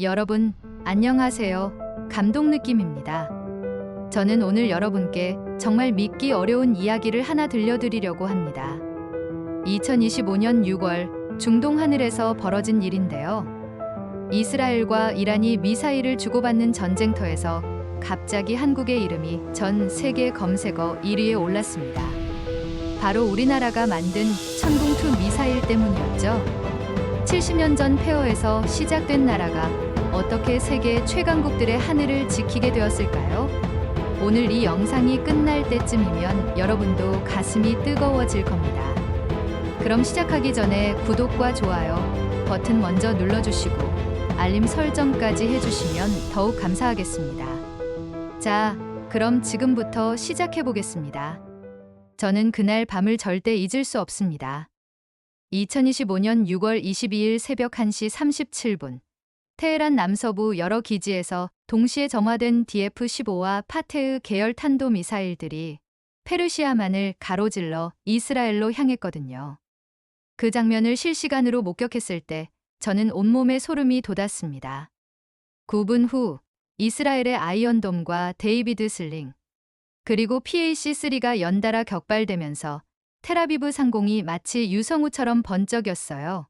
여러분, 안녕하세요. 감동 느낌입니다. 저는 오늘 여러분께 정말 믿기 어려운 이야기를 하나 들려드리려고 합니다. 2025년 6월 중동 하늘에서 벌어진 일인데요. 이스라엘과 이란이 미사일을 주고받는 전쟁터에서 갑자기 한국의 이름이 전 세계 검색어 1위에 올랐습니다. 바로 우리나라가 만든 천궁2 미사일 때문이었죠. 70년 전 폐허에서 시작된 나라가 어떻게 세계 최강국들의 하늘을 지키게 되었을까요? 오늘 이 영상이 끝날 때쯤이면 여러분도 가슴이 뜨거워질 겁니다. 그럼 시작하기 전에 구독과 좋아요 버튼 먼저 눌러주시고 알림 설정까지 해주시면 더욱 감사하겠습니다. 자, 그럼 지금부터 시작해보겠습니다. 저는 그날 밤을 절대 잊을 수 없습니다. 2025년 6월 22일 새벽 1시 37분, 테헤란 남서부 여러 기지에서 동시에 점화된 DF-15와 파테흐 계열 탄도미사일들이 페르시아만을 가로질러 이스라엘로 향했거든요. 그 장면을 실시간으로 목격했을 때 저는 온몸에 소름이 돋았습니다. 9분 후 이스라엘의 아이언돔과 데이비드 슬링, 그리고 PAC-3가 연달아 격발되면서 텔아비브 상공이 마치 유성우처럼 번쩍였어요.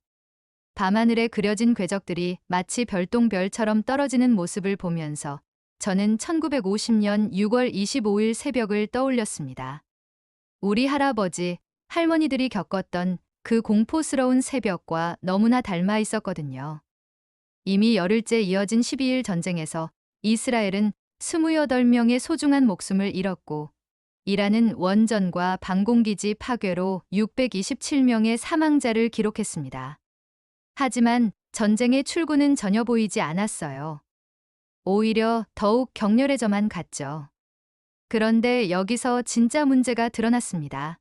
밤하늘에 그려진 궤적들이 마치 별똥별처럼 떨어지는 모습을 보면서 저는 1950년 6월 25일 새벽을 떠올렸습니다. 우리 할아버지, 할머니들이 겪었던 그 공포스러운 새벽과 너무나 닮아 있었거든요. 이미 열흘째 이어진 12일 전쟁에서 이스라엘은 28명의 소중한 목숨을 잃었고 이란은 원전과 방공기지 파괴로 627명의 사망자를 기록했습니다. 하지만 전쟁의 출구는 전혀 보이지 않았어요. 오히려 더욱 격렬해져만 갔죠. 그런데 여기서 진짜 문제가 드러났습니다.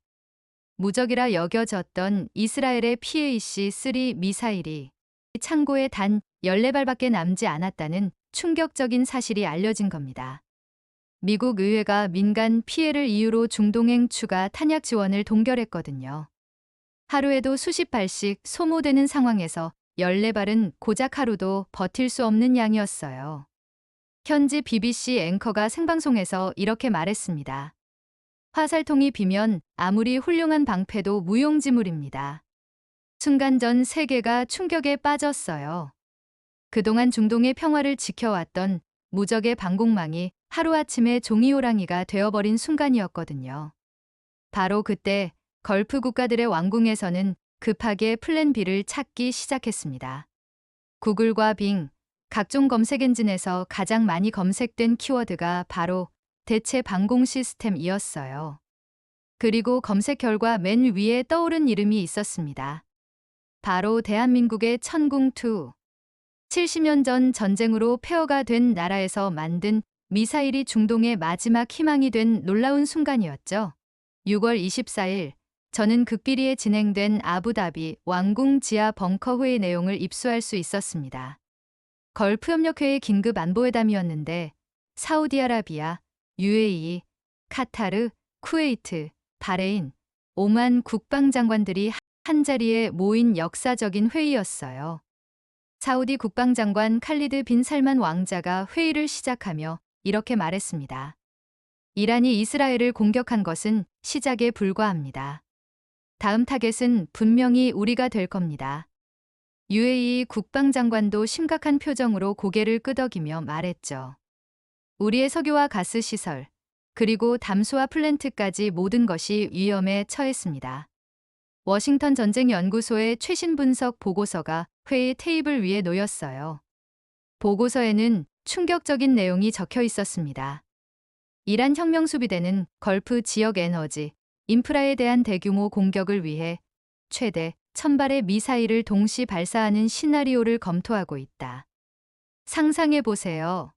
무적이라 여겨졌던 이스라엘의 PAC-3 미사일이 창고에 단 14발밖에 남지 않았다는 충격적인 사실이 알려진 겁니다. 미국 의회가 민간 피해를 이유로 중동행 추가 탄약 지원을 동결했거든요. 하루에도 수십 발씩 소모되는 상황에서 14발은 고작 하루도 버틸 수 없는 양이었어요. 현지 BBC 앵커가 생방송에서 이렇게 말했습니다. 화살통이 비면 아무리 훌륭한 방패도 무용지물입니다. 순간 전 세계가 충격에 빠졌어요. 그동안 중동의 평화를 지켜왔던 무적의 방공망이 하루아침에 종이호랑이가 되어버린 순간이었거든요. 바로 그때 걸프 국가들의 왕궁에서는 급하게 플랜 B를 찾기 시작했습니다. 구글과 빙, 각종 검색 엔진에서 가장 많이 검색된 키워드가 바로 대체 방공 시스템이었어요. 그리고 검색 결과 맨 위에 떠오른 이름이 있었습니다. 바로 대한민국의 천궁2. 70년 전 전쟁으로 폐허가 된 나라에서 만든 미사일이 중동의 마지막 희망이 된 놀라운 순간이었죠. 6월 24일, 저는 극비리에 진행된 아부다비 왕궁 지하 벙커 회의 내용을 입수할 수 있었습니다. 걸프협력회의 긴급 안보회담이었는데 사우디아라비아, UAE, 카타르, 쿠웨이트, 바레인, 오만 국방장관들이 한자리에 모인 역사적인 회의였어요. 사우디 국방장관 칼리드 빈 살만 왕자가 회의를 시작하며 이렇게 말했습니다. 이란이 이스라엘을 공격한 것은 시작에 불과합니다. 다음 타겟은 분명히 우리가 될 겁니다. UAE 국방장관도 심각한 표정으로 고개를 끄덕이며 말했죠. 우리의 석유와 가스 시설, 그리고 담수화 플랜트까지 모든 것이 위험에 처했습니다. 워싱턴 전쟁연구소의 최신 분석 보고서가 회의 테이블 위에 놓였어요. 보고서에는 충격적인 내용이 적혀 있었습니다. 이란 혁명수비대는 걸프 지역 에너지, 인프라에 대한 대규모 공격을 위해 최대 1000발의 미사일을 동시 발사하는 시나리오를 검토하고 있다. 상상해 보세요.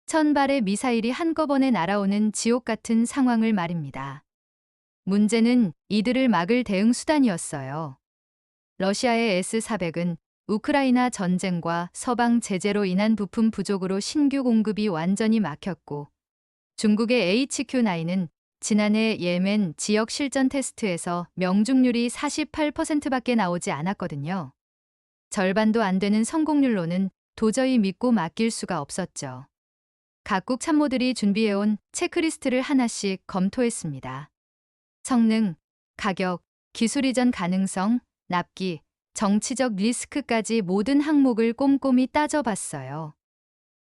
1000발의 미사일이 한꺼번에 날아오는 지옥 같은 상황을 말입니다. 문제는 이들을 막을 대응 수단이었어요. 러시아의 S-400은 우크라이나 전쟁과 서방 제재로 인한 부품 부족으로 신규 공급이 완전히 막혔고 중국의 HQ-9은 지난해 예멘 지역 실전 테스트에서 명중률이 48%밖에 나오지 않았거든요. 절반도 안 되는 성공률로는 도저히 믿고 맡길 수가 없었죠. 각국 참모들이 준비해온 체크리스트를 하나씩 검토했습니다. 성능, 가격, 기술 이전 가능성, 납기, 정치적 리스크까지 모든 항목을 꼼꼼히 따져봤어요.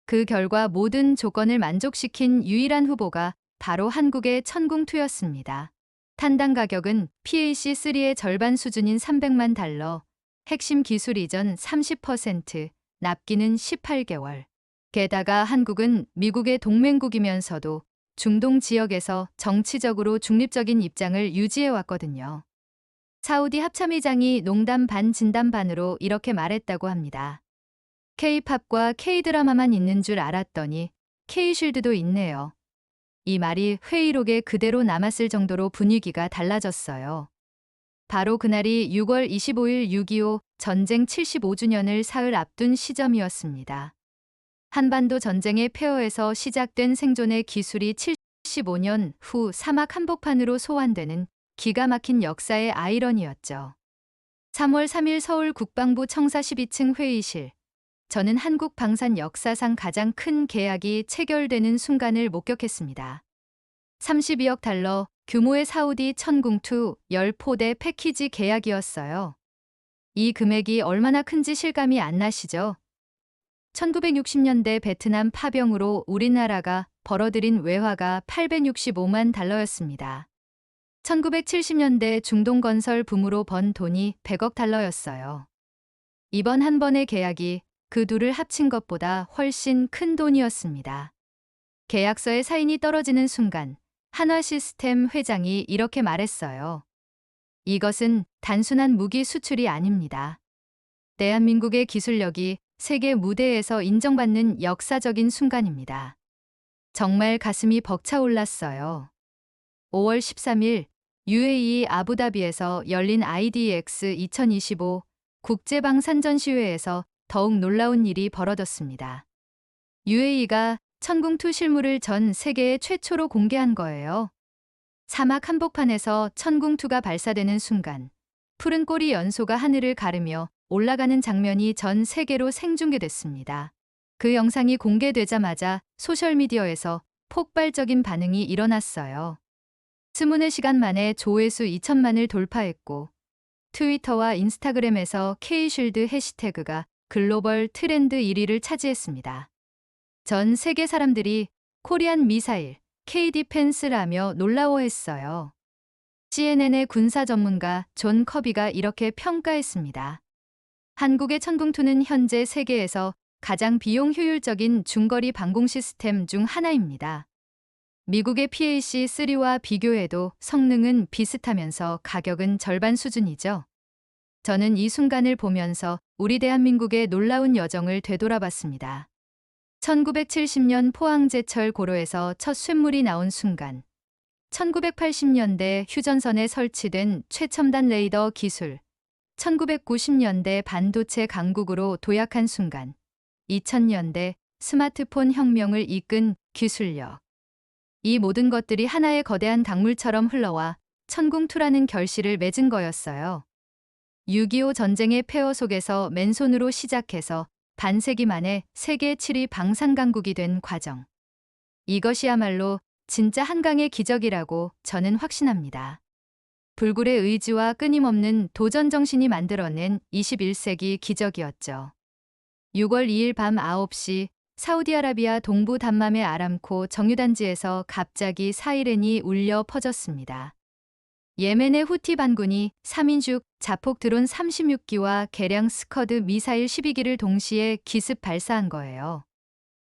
그 결과 모든 조건을 만족시킨 유일한 후보가 바로 한국의 천궁2였습니다. 탄당 가격은 PAC3의 절반 수준인 300만 달러, 핵심 기술 이전 30%, 납기는 18개월. 게다가 한국은 미국의 동맹국이면서도 중동 지역에서 정치적으로 중립적인 입장을 유지해왔거든요. 사우디 합참의장이 농담 반 진담 반으로 이렇게 말했다고 합니다. K-팝과 K-드라마만 있는 줄 알았더니 K-쉴드도 있네요. 이 말이 회의록에 그대로 남았을 정도로 분위기가 달라졌어요. 바로 그날이 6월 25일 6.25 전쟁 75주년을 사흘 앞둔 시점이었습니다. 한반도 전쟁의 폐허에서 시작된 생존의 기술이 75년 후 사막 한복판으로 소환되는 기가 막힌 역사의 아이러니였죠. 3월 3일 서울 국방부 청사 12층 회의실. 저는 한국 방산 역사상 가장 큰 계약이 체결되는 순간을 목격했습니다. 32억 달러 규모의 사우디 천궁2 10포대 패키지 계약이었어요. 이 금액이 얼마나 큰지 실감이 안 나시죠? 1960년대 베트남 파병으로 우리나라가 벌어들인 외화가 865만 달러였습니다. 1970년대 중동 건설 붐으로 번 돈이 100억 달러였어요. 이번 한 번의 계약이 그 둘을 합친 것보다 훨씬 큰 돈이었습니다. 계약서에 사인이 떨어지는 순간 한화시스템 회장이 이렇게 말했어요. 이것은 단순한 무기 수출이 아닙니다. 대한민국의 기술력이 세계 무대에서 인정받는 역사적인 순간입니다. 정말 가슴이 벅차올랐어요. 5월 13일 UAE 아부다비에서 열린 IDX 2025 국제방산전시회에서 더욱 놀라운 일이 벌어졌습니다. UAE가 천궁2 실물을 전 세계에 최초로 공개한 거예요. 사막 한복판에서 천궁2가 발사되는 순간 푸른 꼬리 연소가 하늘을 가르며 올라가는 장면이 전 세계로 생중계됐습니다. 그 영상이 공개되자마자 소셜미디어에서 폭발적인 반응이 일어났어요. 24시간 만에 조회수 2천만을 돌파했고 트위터와 인스타그램에서 K쉴드 해시태그가 글로벌 트렌드 1위를 차지했습니다. 전 세계 사람들이 코리안 미사일, K-디펜스라며 놀라워했어요. CNN의 군사 전문가 존 커비가 이렇게 평가했습니다. 한국의 천궁2는 현재 세계에서 가장 비용 효율적인 중거리 방공 시스템 중 하나입니다. 미국의 PAC3와 비교해도 성능은 비슷하면서 가격은 절반 수준이죠. 저는 이 순간을 보면서 우리 대한민국의 놀라운 여정을 되돌아봤습니다. 1970년 포항제철 고로에서 첫 쇳물이 나온 순간, 1980년대 휴전선에 설치된 최첨단 레이더 기술, 1990년대 반도체 강국으로 도약한 순간, 2000년대 스마트폰 혁명을 이끈 기술력. 이 모든 것들이 하나의 거대한 강물처럼 흘러와 천궁2라는 결실을 맺은 거였어요. 6.25 전쟁의 폐허 속에서 맨손으로 시작해서 반세기 만에 세계 7위 방산강국이 된 과정. 이것이야말로 진짜 한강의 기적이라고 저는 확신합니다. 불굴의 의지와 끊임없는 도전 정신이 만들어낸 21세기 기적이었죠. 6월 2일 밤 9시 사우디아라비아 동부 담맘의 아람코 정유단지에서 갑자기 사이렌이 울려 퍼졌습니다. 예멘의 후티 반군이 3인륙 자폭 드론 36기와 개량 스커드 미사일 12기를 동시에 기습 발사한 거예요.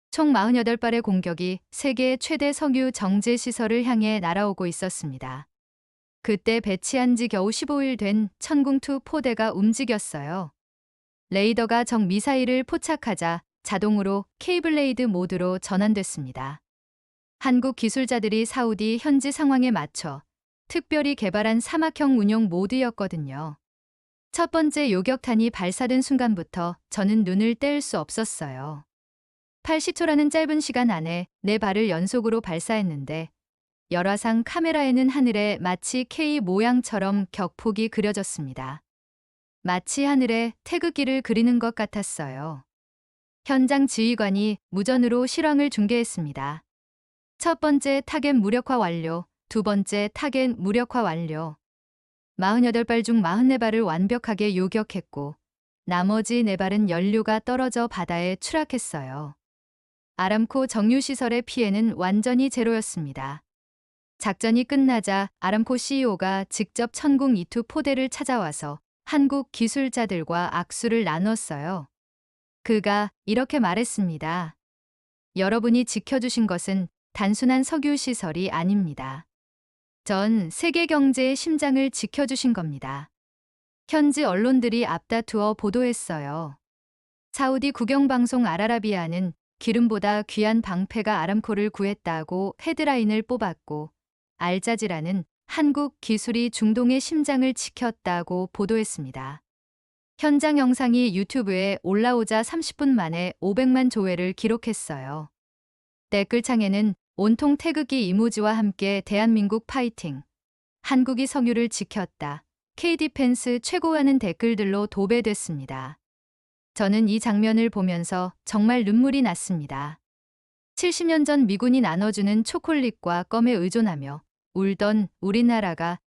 총 48발의 공격이 세계 최대 석유 정제 시설을 향해 날아오고 있었습니다. 그때 배치한 지 겨우 15일 된 천궁2 포대가 움직였어요. 레이더가 적 미사일을 포착하자 자동으로 K블레이드 모드로 전환됐습니다. 한국 기술자들이 사우디 현지 상황에 맞춰 특별히 개발한 사막형 운용 모드였거든요. 첫 번째 요격탄이 발사된 순간부터 저는 눈을 뗄 수 없었어요. 80초라는 짧은 시간 안에 4발을 연속으로 발사했는데 열화상 카메라에는 하늘에 마치 K 모양처럼 격폭이 그려졌습니다. 마치 하늘에 태극기를 그리는 것 같았어요. 현장 지휘관이 무전으로 실황을 중계했습니다. 첫 번째 타겟 무력화 완료, 두 번째 타겟 무력화 완료. 48발 중 44발을 완벽하게 요격했고 나머지 4발은 연료가 떨어져 바다에 추락했어요. 아람코 정유시설의 피해는 완전히 제로였습니다. 작전이 끝나자 아람코 CEO가 직접 천궁 E2 포대를 찾아와서 한국 기술자들과 악수를 나눴어요. 그가 이렇게 말했습니다. 여러분이 지켜주신 것은 단순한 석유 시설이 아닙니다. 전 세계 경제의 심장을 지켜주신 겁니다. 현지 언론들이 앞다투어 보도했어요. 사우디 국영방송 알아라비아는 기름보다 귀한 방패가 아람코를 구했다고 헤드라인을 뽑았고, 알자지라는 한국 기술이 중동의 심장을 지켰다고 보도했습니다. 현장 영상이 유튜브에 올라오자 30분 만에 500만 조회를 기록했어요. 댓글창에는 온통 태극기 이모지와 함께 대한민국 파이팅, 한국이 석유를 지켰다, K디펜스 최고하는 댓글들로 도배됐습니다. 저는 이 장면을 보면서 정말 눈물이 났습니다. 70년 전 미군이 나눠주는 초콜릿과 껌에 의존하며 울던 우리나라가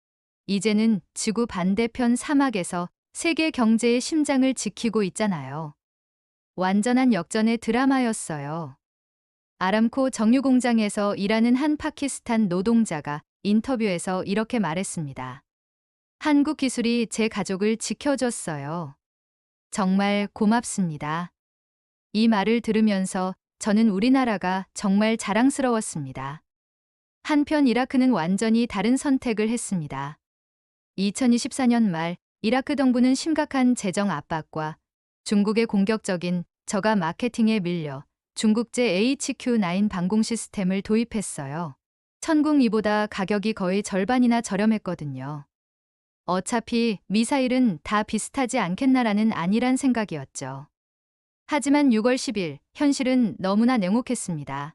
이제는 지구 반대편 사막에서 세계 경제의 심장을 지키고 있잖아요. 완전한 역전의 드라마였어요. 아람코 정유공장에서 일하는 한 파키스탄 노동자가 인터뷰에서 이렇게 말했습니다. 한국 기술이 제 가족을 지켜줬어요. 정말 고맙습니다. 이 말을 들으면서 저는 우리나라가 정말 자랑스러웠습니다. 한편 이라크는 완전히 다른 선택을 했습니다. 2024년 말 이라크 정부는 심각한 재정 압박과 중국의 공격적인 저가 마케팅에 밀려 중국제 HQ9 방공 시스템을 도입했어요. 천궁2보다 가격이 거의 절반이나 저렴했거든요. 어차피 미사일은 다 비슷하지 않겠나라는 안일한 생각이었죠. 하지만 6월 10일 현실은 너무나 냉혹했습니다.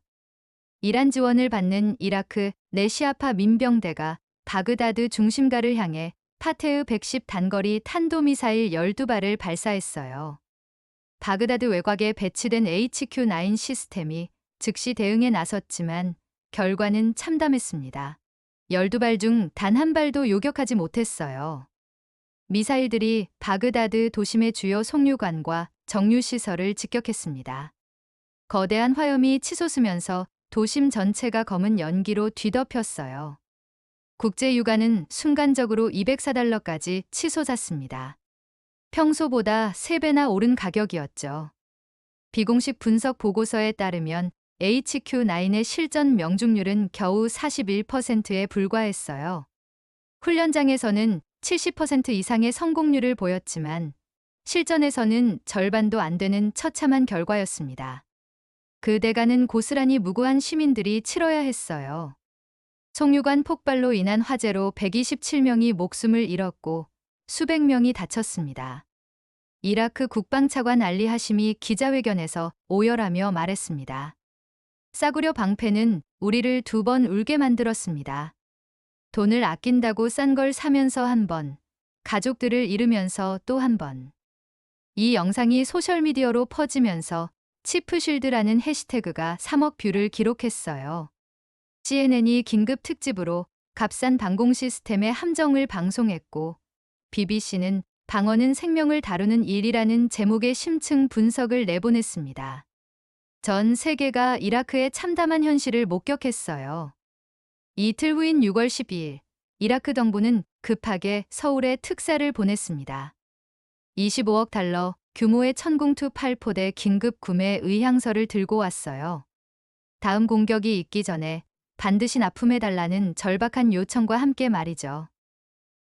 이란 지원을 받는 이라크 네시아파 민병대가 바그다드 중심가를 향해 파테흐 110 단거리 탄도미사일 12발을 발사했어요. 바그다드 외곽에 배치된 HQ9 시스템이 즉시 대응에 나섰지만 결과는 참담했습니다. 12발 중 단 한 발도 요격하지 못했어요. 미사일들이 바그다드 도심의 주요 송유관과 정유시설을 직격했습니다. 거대한 화염이 치솟으면서 도심 전체가 검은 연기로 뒤덮였어요. 국제유가는 순간적으로 $204까지 치솟았습니다. 평소보다 3배나 오른 가격이었죠. 비공식 분석 보고서에 따르면 HQ9의 실전 명중률은 겨우 41%에 불과했어요. 훈련장에서는 70% 이상의 성공률을 보였지만 실전에서는 절반도 안 되는 처참한 결과였습니다. 그 대가는 고스란히 무고한 시민들이 치러야 했어요. 송유관 폭발로 인한 화재로 127명이 목숨을 잃었고 수백 명이 다쳤습니다. 이라크 국방차관 알리 하심이 기자회견에서 오열하며 말했습니다. 싸구려 방패는 우리를 2번 울게 만들었습니다. 돈을 아낀다고 싼 걸 사면서 한 번, 가족들을 잃으면서 또 한 번. 이 영상이 소셜미디어로 퍼지면서 치프실드라는 해시태그가 3억 뷰를 기록했어요. CNN이 긴급 특집으로 값싼 방공 시스템의 함정을 방송했고 BBC는 방어는 생명을 다루는 일이라는 제목의 심층 분석을 내보냈습니다. 전 세계가 이라크의 참담한 현실을 목격했어요. 이틀 후인 6월 12일, 이라크 정부는 급하게 서울에 특사를 보냈습니다. 25억 달러 규모의 천궁2 8포대 긴급 구매 의향서를 들고 왔어요. 다음 공격이 있기 전에 반드시 납품해달라는 절박한 요청과 함께 말이죠.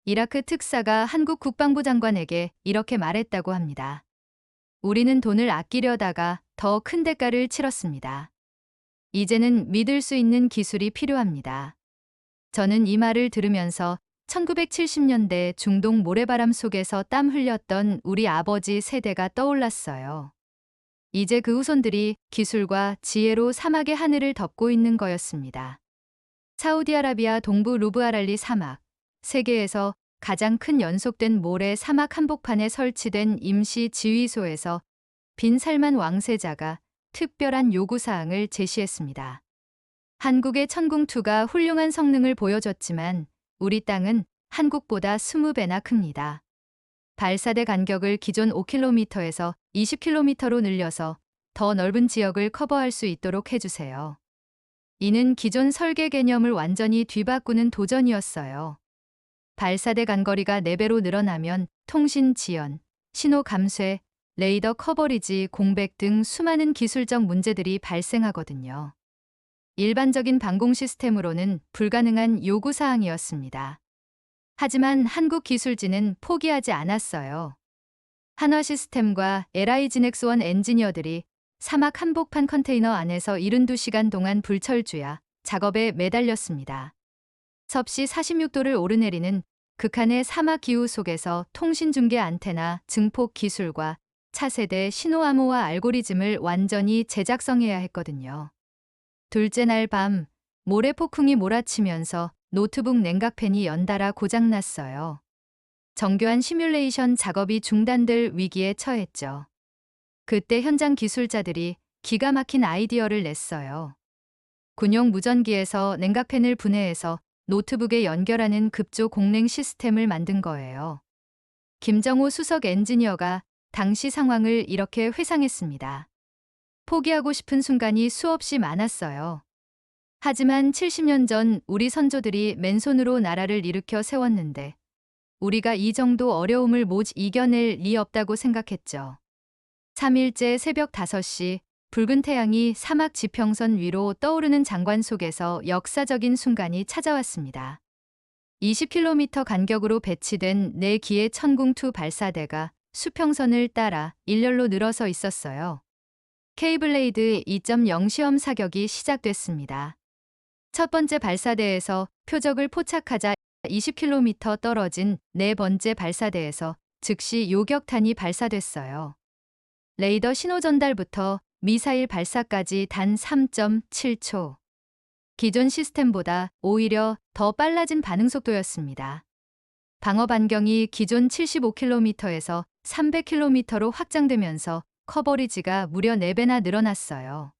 이라크 특사가 한국 국방부 장관에게 이렇게 말했다고 합니다. 우리는 돈을 아끼려다가 더 큰 대가를 치렀습니다. 이제는 믿을 수 있는 기술이 필요합니다. 저는 이 말을 들으면서 1970년대 중동 모래바람 속에서 땀 흘렸던 우리 아버지 세대가 떠올랐어요. 이제 그 후손들이 기술과 지혜로 사막의 하늘을 덮고 있는 거였습니다. 사우디아라비아 동부 루브아랄리 사막, 세계에서 가장 큰 연속된 모래 사막 한복판에 설치된 임시 지휘소에서 빈살만 왕세자가 특별한 요구사항을 제시했습니다. 한국의 천궁2가 훌륭한 성능을 보여줬지만 우리 땅은 한국보다 20배나 큽니다. 발사대 간격을 기존 5km에서 20km로 늘려서 더 넓은 지역을 커버할 수 있도록 해주세요. 이는 기존 설계 개념을 완전히 뒤바꾸는 도전이었어요. 발사대 간거리가 4배로 늘어나면 통신 지연, 신호 감쇄, 레이더 커버리지 공백 등 수많은 기술적 문제들이 발생하거든요. 일반적인 방공 시스템으로는 불가능한 요구사항이었습니다. 하지만 한국기술진은 포기하지 않았어요. 한화시스템과 LI진엑스원 엔지니어들이 사막 한복판 컨테이너 안에서 72시간 동안 불철주야 작업에 매달렸습니다. 섭씨 46도를 오르내리는 극한의 사막 기후 속에서 통신중계 안테나, 증폭 기술과 차세대 신호 암호화 알고리즘을 완전히 재작성해야 했거든요. 둘째 날 밤, 모래폭풍이 몰아치면서 노트북 냉각팬이 연달아 고장났어요. 정교한 시뮬레이션 작업이 중단될 위기에 처했죠. 그때 현장 기술자들이 기가 막힌 아이디어를 냈어요. 군용 무전기에서 냉각팬을 분해해서 노트북에 연결하는 급조 공냉 시스템을 만든 거예요. 김정호 수석 엔지니어가 당시 상황을 이렇게 회상했습니다. 포기하고 싶은 순간이 수없이 많았어요. 하지만 70년 전 우리 선조들이 맨손으로 나라를 일으켜 세웠는데 우리가 이 정도 어려움을 못 이겨낼 리 없다고 생각했죠. 3일째 새벽 5시 붉은 태양이 사막 지평선 위로 떠오르는 장관 속에서 역사적인 순간이 찾아왔습니다. 20km 간격으로 배치된 4기의 천궁2 발사대가 수평선을 따라 일렬로 늘어서 있었어요. 케이블레이드 2.0 시험 사격이 시작됐습니다. 첫 번째 발사대에서 표적을 포착하자 20km 떨어진 4번째 발사대에서 즉시 요격탄이 발사됐어요. 레이더 신호 전달부터 미사일 발사까지 단 3.7초. 기존 시스템보다 오히려 더 빨라진 반응 속도였습니다. 방어 반경이 기존 75km에서 300km로 확장되면서 커버리지가 무려 4배나 늘어났어요.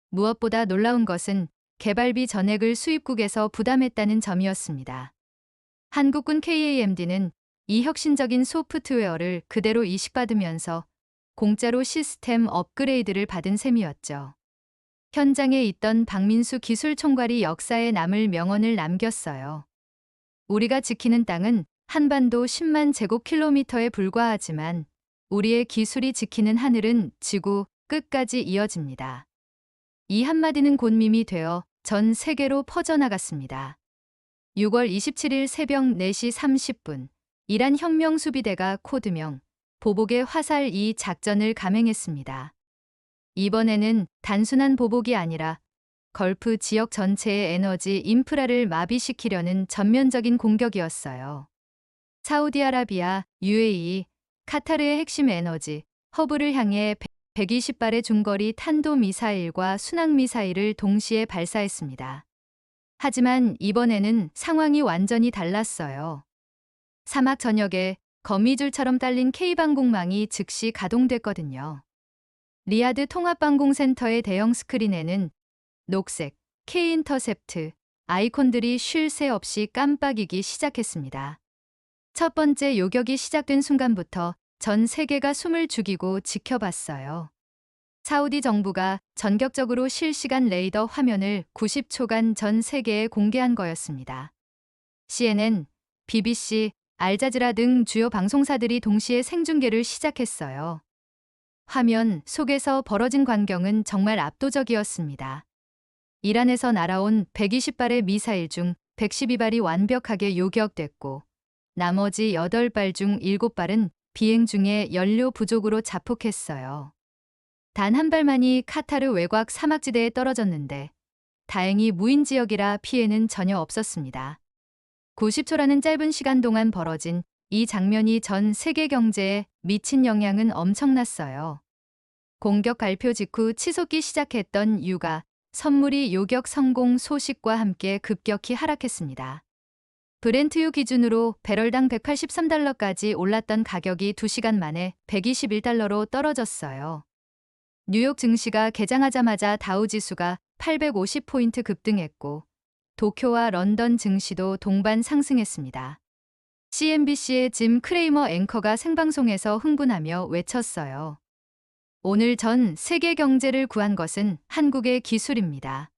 무엇보다 놀라운 것은 개발비 전액을 수입국에서 부담했다는 점이었습니다. 한국군 KAMD는 이 혁신적인 소프트웨어를 그대로 이식받으면서 공짜로 시스템 업그레이드를 받은 셈이었죠. 현장에 있던 박민수 기술총괄이 역사에 남을 명언을 남겼어요. 우리가 지키는 땅은 한반도 10만 제곱킬로미터에 불과하지만 우리의 기술이 지키는 하늘은 지구 끝까지 이어집니다. 이 한마디는 곧밈이 되어 전 세계로 퍼져나갔습니다. 6월 27일 새벽 4시 30분, 이란 혁명수비대가 코드명 보복의 화살 2 작전을 감행했습니다. 이번에는 단순한 보복이 아니라 걸프 지역 전체의 에너지 인프라를 마비시키려는 전면적인 공격이었어요. 사우디아라비아, UAE, 카타르의 핵심 에너지 허브를 향해 120발의 중거리 탄도미사일과 순항미사일을 동시에 발사했습니다. 하지만 이번에는 상황이 완전히 달랐어요. 사막 전역에 거미줄처럼 딸린 K방공망이 즉시 가동됐거든요. 리야드 통합방공센터의 대형 스크린에는 녹색 K인터셉트 아이콘들이 쉴 새 없이 깜빡이기 시작했습니다. 첫 번째 요격이 시작된 순간부터 전 세계가 숨을 죽이고 지켜봤어요. 사우디 정부가 전격적으로 실시간 레이더 화면을 90초간 전 세계에 공개한 거였습니다. CNN, BBC, 알자지라 등 주요 방송사들이 동시에 생중계를 시작했어요. 화면 속에서 벌어진 광경은 정말 압도적이었습니다. 이란에서 날아온 120발의 미사일 중 112발이 완벽하게 요격됐고 나머지 8발 중 7발은 비행 중에 연료 부족으로 자폭했어요. 단 한 발만이 카타르 외곽 사막지대에 떨어졌는데 다행히 무인 지역이라 피해는 전혀 없었습니다. 90초라는 짧은 시간 동안 벌어진 이 장면이 전 세계 경제에 미친 영향은 엄청났어요. 공격 발표 직후 치솟기 시작했던 유가 선물이 요격 성공 소식과 함께 급격히 하락했습니다. 브렌트유 기준으로 배럴당 183달러까지 올랐던 가격이 2시간 만에 121달러로 떨어졌어요. 뉴욕 증시가 개장하자마자 다우지수가 850포인트 급등했고 도쿄와 런던 증시도 동반 상승했습니다. CNBC의 짐 크레이머 앵커가 생방송에서 흥분하며 외쳤어요. 오늘 전 세계 경제를 구한 것은 한국의 기술입니다.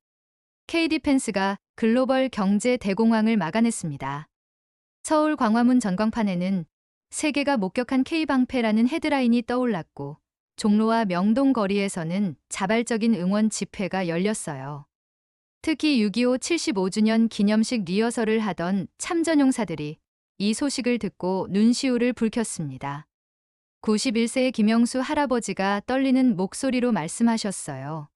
K디펜스가 글로벌 경제 대공황을 막아냈습니다. 서울 광화문 전광판에는 세계가 목격한 K방패라는 헤드라인이 떠올랐고 종로와 명동 거리에서는 자발적인 응원 집회가 열렸어요. 특히 6.25 75주년 기념식 리허설을 하던 참전용사들이 이 소식을 듣고 눈시울을 붉혔습니다. 91세의 김영수 할아버지가 떨리는 목소리로 말씀하셨어요.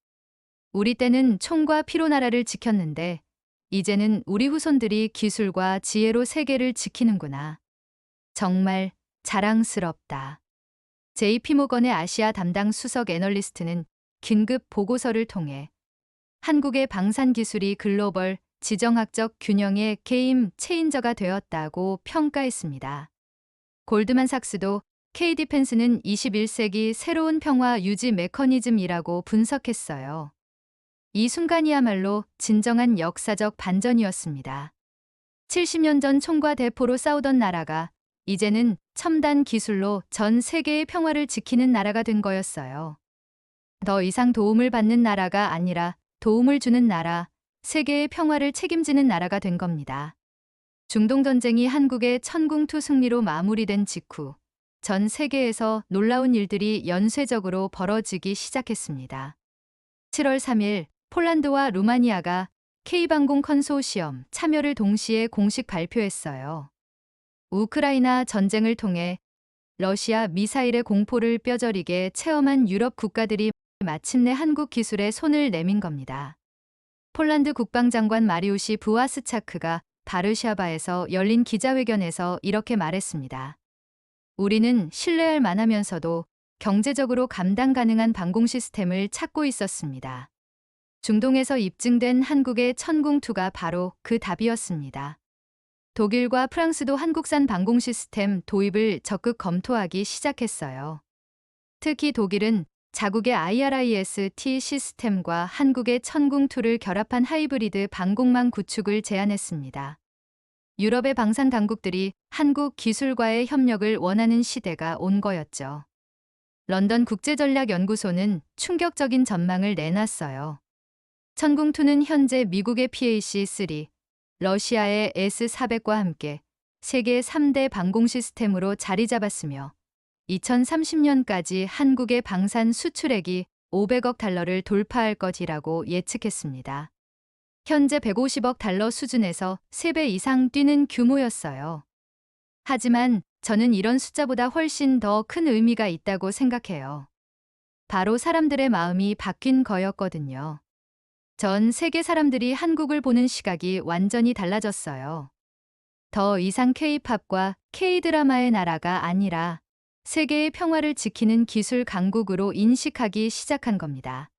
우리 때는 총과 피로 나라를 지켰는데 이제는 우리 후손들이 기술과 지혜로 세계를 지키는구나. 정말 자랑스럽다. JP모건의 아시아 담당 수석 애널리스트는 긴급 보고서를 통해 한국의 방산 기술이 글로벌 지정학적 균형의 게임 체인저가 되었다고 평가했습니다. 골드만삭스도 K디펜스는 21세기 새로운 평화 유지 메커니즘이라고 분석했어요. 이 순간이야말로 진정한 역사적 반전이었습니다. 70년 전 총과 대포로 싸우던 나라가 이제는 첨단 기술로 전 세계의 평화를 지키는 나라가 된 거였어요. 더 이상 도움을 받는 나라가 아니라 도움을 주는 나라, 세계의 평화를 책임지는 나라가 된 겁니다. 중동전쟁이 한국의 천궁투 승리로 마무리된 직후 전 세계에서 놀라운 일들이 연쇄적으로 벌어지기 시작했습니다. 7월 3일 폴란드와 루마니아가 K방공 컨소시엄 참여를 동시에 공식 발표했어요. 우크라이나 전쟁을 통해 러시아 미사일의 공포를 뼈저리게 체험한 유럽 국가들이 마침내 한국 기술에 손을 내민 겁니다. 폴란드 국방장관 마리우시 부와스차크가 바르샤바에서 열린 기자회견에서 이렇게 말했습니다. 우리는 신뢰할 만하면서도 경제적으로 감당 가능한 방공 시스템을 찾고 있었습니다. 중동에서 입증된 한국의 천궁2가 바로 그 답이었습니다. 독일과 프랑스도 한국산 방공 시스템 도입을 적극 검토하기 시작했어요. 특히 독일은 자국의 IRIS-T 시스템과 한국의 천궁2를 결합한 하이브리드 방공망 구축을 제안했습니다. 유럽의 방산 당국들이 한국 기술과의 협력을 원하는 시대가 온 거였죠. 런던 국제전략연구소는 충격적인 전망을 내놨어요. 천궁2는 현재 미국의 PAC-3, 러시아의 S-400과 함께 세계 3대 방공 시스템으로 자리 잡았으며 2030년까지 한국의 방산 수출액이 500억 달러를 돌파할 것이라고 예측했습니다. 현재 150억 달러 수준에서 3배 이상 뛰는 규모였어요. 하지만 저는 이런 숫자보다 훨씬 더 큰 의미가 있다고 생각해요. 바로 사람들의 마음이 바뀐 거였거든요. 전 세계 사람들이 한국을 보는 시각이 완전히 달라졌어요. 더 이상 K-팝과 K-드라마의 나라가 아니라 세계의 평화를 지키는 기술 강국으로 인식하기 시작한 겁니다.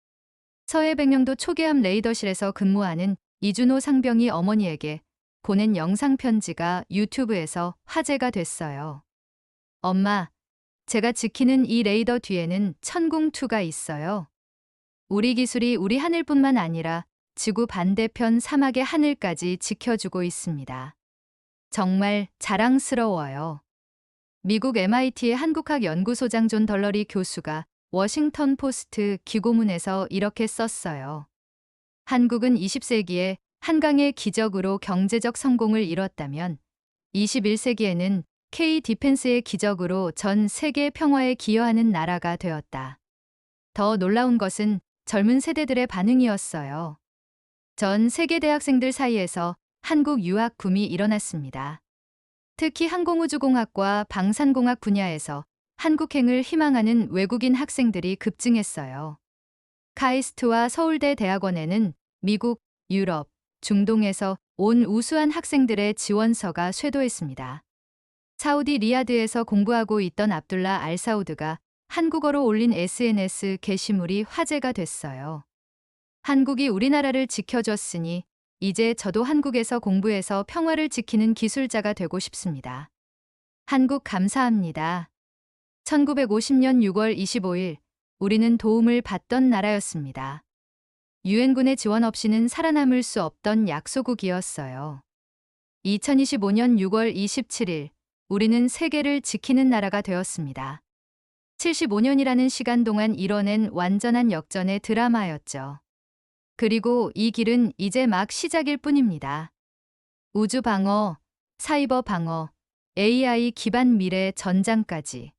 서해백령도 초계함 레이더실에서 근무하는 이준호 상병이 어머니에게 보낸 영상 편지가 유튜브에서 화제가 됐어요. 엄마, 제가 지키는 이 레이더 뒤에는 천궁2가 있어요. 우리 기술이 우리 하늘뿐만 아니라 지구 반대편 사막의 하늘까지 지켜주고 있습니다. 정말 자랑스러워요. 미국 MIT의 한국학연구소장 존 덜러리 교수가 워싱턴 포스트 기고문에서 이렇게 썼어요. 한국은 20세기에 한강의 기적으로 경제적 성공을 이뤘다면 21세기에는 K-디펜스의 기적으로 전 세계 평화에 기여하는 나라가 되었다. 더 놀라운 것은 젊은 세대들의 반응이었어요. 전 세계 대학생들 사이에서 한국 유학 붐이 일어났습니다. 특히 항공우주공학과 방산공학 분야에서 한국행을 희망하는 외국인 학생들이 급증했어요. 카이스트와 서울대 대학원에는 미국, 유럽, 중동에서 온 우수한 학생들의 지원서가 쇄도했습니다. 사우디 리야드에서 공부하고 있던 압둘라 알사우드가 한국어로 올린 SNS 게시물이 화제가 됐어요. 한국이 우리나라를 지켜줬으니 이제 저도 한국에서 공부해서 평화를 지키는 기술자가 되고 싶습니다. 한국 감사합니다. 1950년 6월 25일, 우리는 도움을 받던 나라였습니다. 유엔군의 지원 없이는 살아남을 수 없던 약소국이었어요. 2025년 6월 27일, 우리는 세계를 지키는 나라가 되었습니다. 75년이라는 시간 동안 이뤄낸 완전한 역전의 드라마였죠. 그리고 이 길은 이제 막 시작일 뿐입니다. 우주 방어, 사이버 방어, AI 기반 미래 전장까지.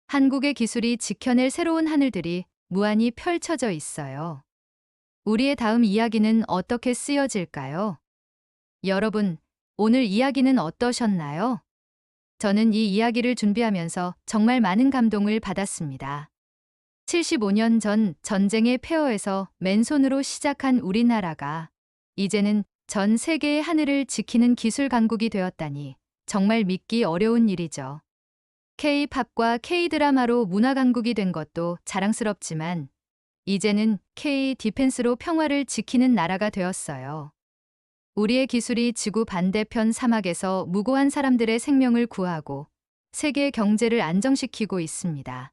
한국의 기술이 지켜낼 새로운 하늘들이 무한히 펼쳐져 있어요. 우리의 다음 이야기는 어떻게 쓰여질까요? 여러분, 오늘 이야기는 어떠셨나요? 저는 이 이야기를 준비하면서 정말 많은 감동을 받았습니다. 75년 전 전쟁의 폐허에서 맨손으로 시작한 우리나라가 이제는 전 세계의 하늘을 지키는 기술 강국이 되었다니 정말 믿기 어려운 일이죠. K-팝과 K-드라마로 문화 강국이 된 것도 자랑스럽지만 이제는 K-디펜스로 평화를 지키는 나라가 되었어요. 우리의 기술이 지구 반대편 사막에서 무고한 사람들의 생명을 구하고 세계 경제를 안정시키고 있습니다.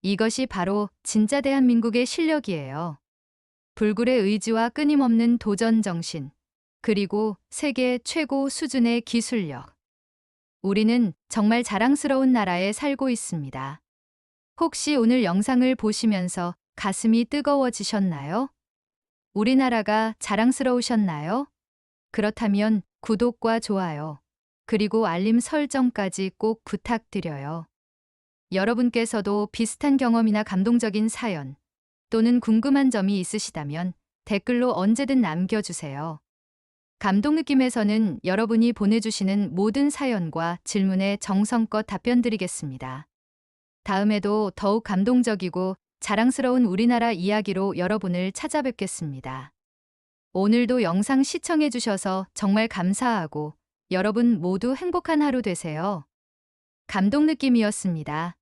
이것이 바로 진짜 대한민국의 실력이에요. 불굴의 의지와 끊임없는 도전 정신, 그리고 세계 최고 수준의 기술력. 우리는 정말 자랑스러운 나라에 살고 있습니다. 혹시 오늘 영상을 보시면서 가슴이 뜨거워지셨나요? 우리나라가 자랑스러우셨나요? 그렇다면 구독과 좋아요, 그리고 알림 설정까지 꼭 부탁드려요. 여러분께서도 비슷한 경험이나 감동적인 사연 또는 궁금한 점이 있으시다면 댓글로 언제든 남겨주세요. 감동 느낌에서는 여러분이 보내주시는 모든 사연과 질문에 정성껏 답변드리겠습니다. 다음에도 더욱 감동적이고 자랑스러운 우리나라 이야기로 여러분을 찾아뵙겠습니다. 오늘도 영상 시청해주셔서 정말 감사하고 여러분 모두 행복한 하루 되세요. 감동 느낌이었습니다.